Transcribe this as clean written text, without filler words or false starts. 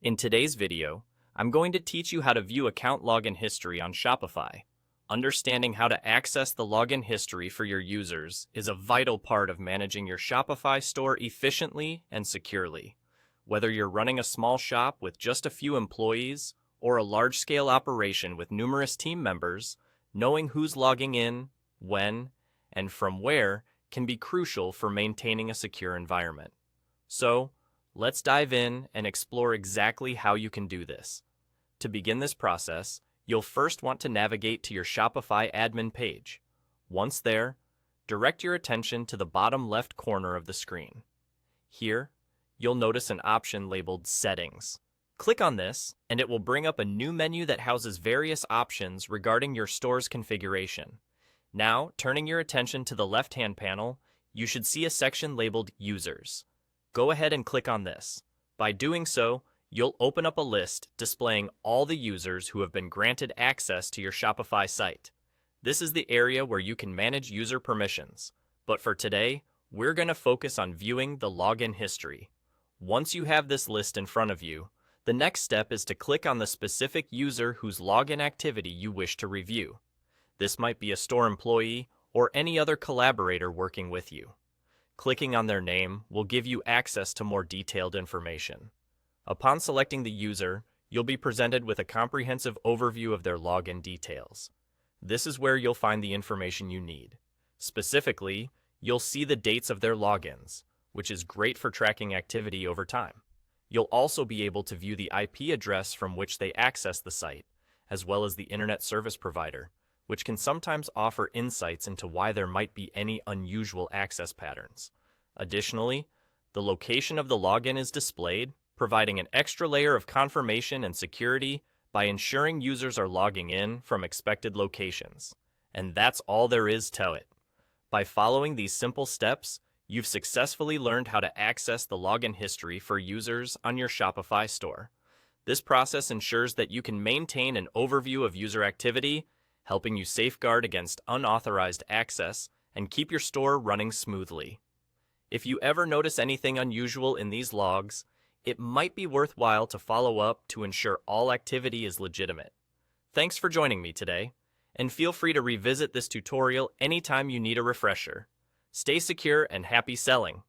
In today's video, I'm going to teach you how to view account login history on Shopify. Understanding how to access the login history for your users is a vital part of managing your Shopify store efficiently and securely. Whether you're running a small shop with just a few employees or a large-scale operation with numerous team members, knowing who's logging in, when, and from where can be crucial for maintaining a secure environment. So, let's dive in and explore exactly how you can do this. To begin this process, you'll first want to navigate to your Shopify admin page. Once there, direct your attention to the bottom left corner of the screen. Here, you'll notice an option labeled Settings. Click on this, and it will bring up a new menu that houses various options regarding your store's configuration. Now, turning your attention to the left-hand panel, you should see a section labeled Users. Go ahead and click on this. By doing so, you'll open up a list displaying all the users who have been granted access to your Shopify site. This is the area where you can manage user permissions. But for today, we're going to focus on viewing the login history. Once you have this list in front of you, the next step is to click on the specific user whose login activity you wish to review. This might be a store employee or any other collaborator working with you. Clicking on their name will give you access to more detailed information. Upon selecting the user, you'll be presented with a comprehensive overview of their login details. This is where you'll find the information you need. Specifically, you'll see the dates of their logins, which is great for tracking activity over time. You'll also be able to view the IP address from which they access the site, as well as the internet service provider, which can sometimes offer insights into why there might be any unusual access patterns. Additionally, the location of the login is displayed, providing an extra layer of confirmation and security by ensuring users are logging in from expected locations. And that's all there is to it. By following these simple steps, you've successfully learned how to access the login history for users on your Shopify store. This process ensures that you can maintain an overview of user activity, helping you safeguard against unauthorized access and keep your store running smoothly. If you ever notice anything unusual in these logs, it might be worthwhile to follow up to ensure all activity is legitimate. Thanks for joining me today, and feel free to revisit this tutorial anytime you need a refresher. Stay secure and happy selling!